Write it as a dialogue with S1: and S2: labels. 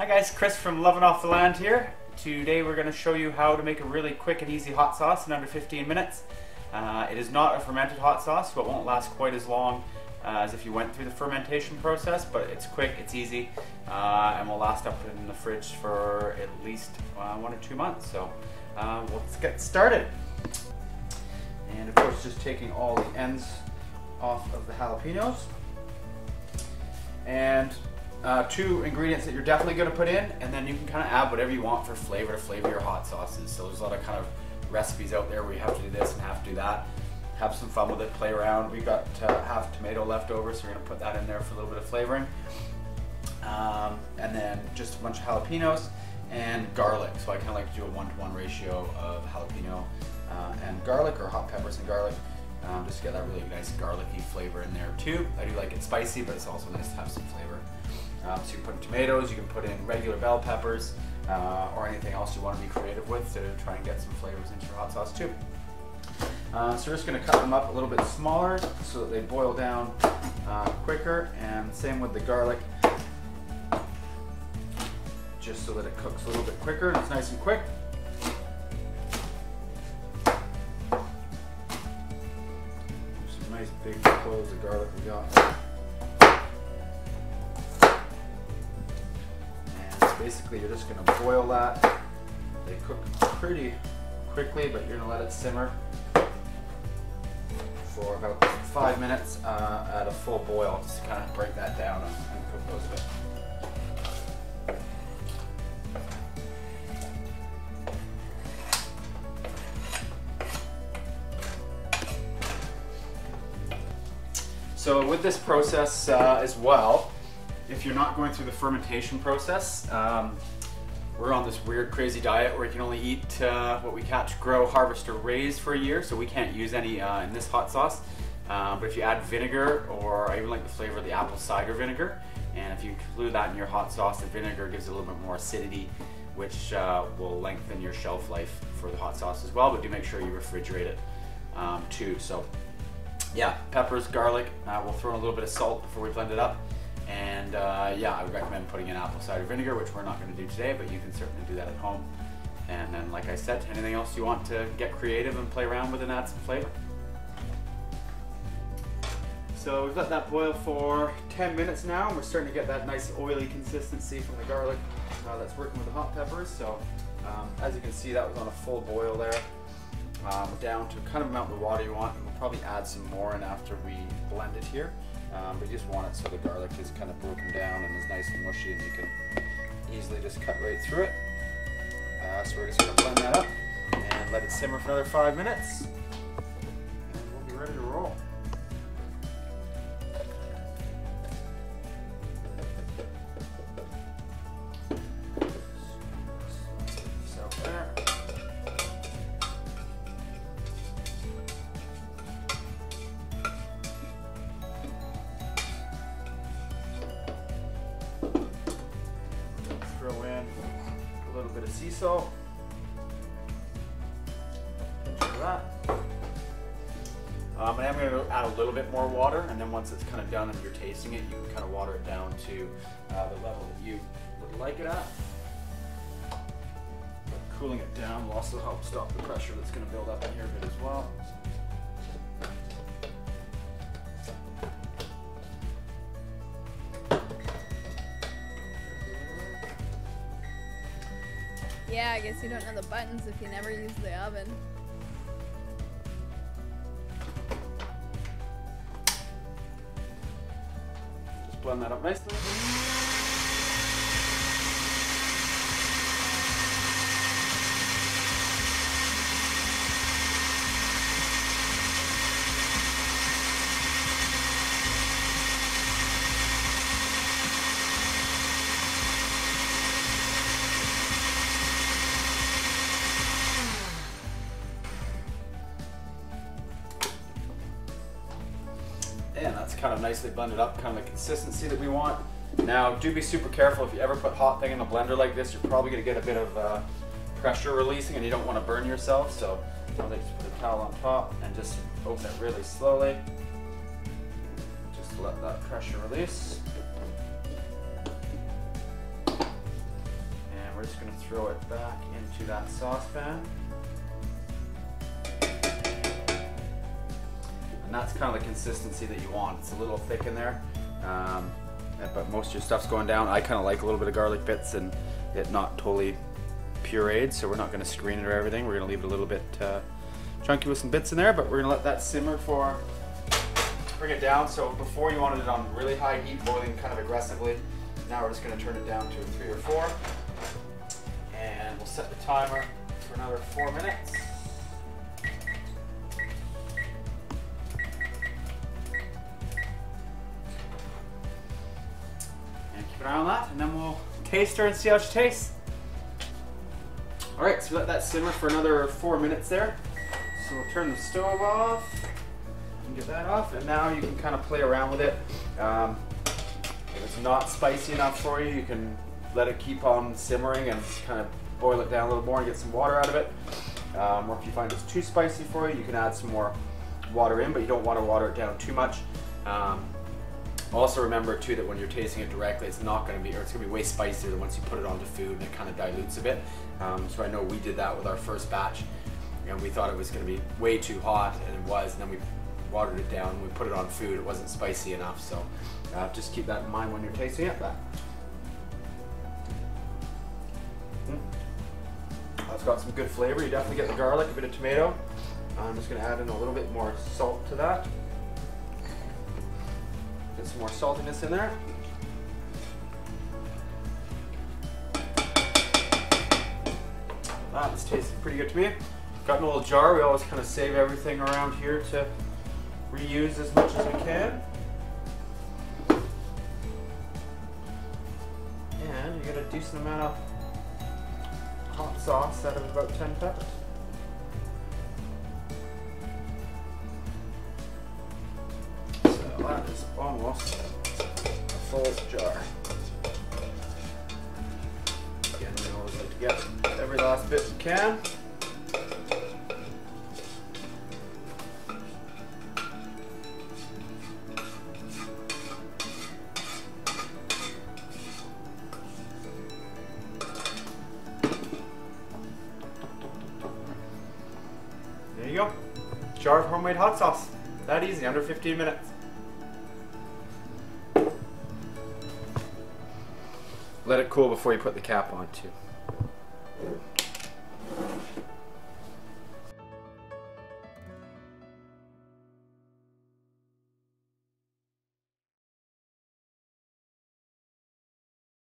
S1: guys, Chris from Lovin Off the Land here. Today we're going to show you how to make a really quick and easy hot sauce in under 15 minutes. It is not a fermented hot sauce, so it won't last quite as long as if you went through the fermentation process, but it's quick, it's easy, and will last up in the fridge for at least 1 or 2 months. So let's get started. And of course, just taking all the ends off of the jalapenos. And 2 ingredients that you're definitely going to put in, and then you can kind of add whatever you want for flavor to flavor your hot sauces. So there's a lot of kind of recipes out there where you have to do this and have to do that. Have some fun with it, play around. We've got half tomato left over, so we're going to put that in there for a little bit of flavoring. And then just a bunch of jalapenos and garlic. So I kind of like to do a 1-to-1 ratio of jalapeno and garlic, or hot peppers and garlic. Just to get that really nice garlicky flavor in there too. I do like it spicy, but it's also nice to have some flavor. So you can put in tomatoes, you can put in regular bell peppers, or anything else you want to be creative with to try and get some flavors into your hot sauce too. So we're just going to cut them up a little bit smaller so that they boil down quicker, and same with the garlic, just so that it cooks a little bit quicker and it's nice and quick. Some nice big cloves of garlic we got. Basically, you're just going to boil that. They cook pretty quickly, but you're going to let it simmer for about 5 minutes at a full boil, just to kind of break that down and cook those a bit. So with this process as well, if you're not going through the fermentation process, we're on this weird, crazy diet where you can only eat what we catch, grow, harvest, or raise for a year, so we can't use any in this hot sauce. But if you add vinegar, or I even like the flavor of the apple cider vinegar, and if you include that in your hot sauce, the vinegar gives it a little bit more acidity, which will lengthen your shelf life for the hot sauce as well, but do make sure you refrigerate it too. So yeah, peppers, garlic, we'll throw in a little bit of salt before we blend it up. And yeah, I would recommend putting in apple cider vinegar, which we're not going to do today, but you can certainly do that at home. And then, like I said, anything else you want to get creative and play around with and add some flavor. So we've let that boil for 10 minutes now, and we're starting to get that nice oily consistency from the garlic that's working with the hot peppers. So as you can see, that was on a full boil there, down to kind of amount of water you want. And we'll probably add some more in after we blend it here. But you just want it so the garlic is kind of broken down and is nice and mushy, and you can easily just cut right through it. So we're just going to blend that up and let it simmer for another 5 minutes, and we'll be ready to roll. So there. Throw in a little bit of sea salt. That. And I'm going to add a little bit more water, and then once it's kind of done and you're tasting it, you can kind of water it down to the level that you would like it at. But cooling it down will also help stop the pressure that's going to build up in here a bit as well.
S2: Yeah, I guess you don't know the buttons if you never use the oven.
S1: Just blend that up nicely. And that's kind of nicely blended up, kind of the consistency that we want. Now, do be super careful. If you ever put hot thing in a blender like this, you're probably going to get a bit of pressure releasing, and you don't want to burn yourself. So I like to put a towel on top and just open it really slowly. Just let that pressure release. we're just going to throw it back into that saucepan. And that's kind of the consistency that you want. It's a little thick in there, but most of your stuff's going down. I kind of like a little bit of garlic bits and it not totally pureed, so we're not going to screen it or everything. We're going to leave it a little bit chunky with some bits in there, but we're going to let that simmer for, bring it down. So before you wanted it on really high heat, boiling kind of aggressively. Now we're just going to turn it down to 3 or 4, and we'll set the timer for another 4 minutes. And keep an eye on that, and then we'll taste her and see how she tastes. All right, so we let that simmer for another 4 minutes there. So we'll turn the stove off and get that off, and now you can kind of play around with it. If it's not spicy enough for you, you can let it keep on simmering and kind of boil it down a little more and get some water out of it. Or if you find it's too spicy for you, you can add some more water in, but you don't want to water it down too much. Also remember too that when you're tasting it directly, it's not going to be, or it's going to be way spicier than once you put it onto food and it kind of dilutes a bit. So I know we did that with our first batch, and we thought it was going to be way too hot, and it was, and then we watered it down and we put it on food. It wasn't spicy enough, so just keep that in mind when you're tasting it. It's got some good flavor. You definitely get the garlic, a bit of tomato. I'm just going to add in a little bit more salt to that. Get some more saltiness in there. That's tasting pretty good to me. Got in a little jar. We always kind of save everything around here to reuse as much as we can. And you get a decent amount of hot sauce out of about 10 peppers. So that is almost a full jar. Again, we always like to get every last bit we can. There you go. Jar of homemade hot sauce. That easy, under 15 minutes. Let it cool before you put the cap on too.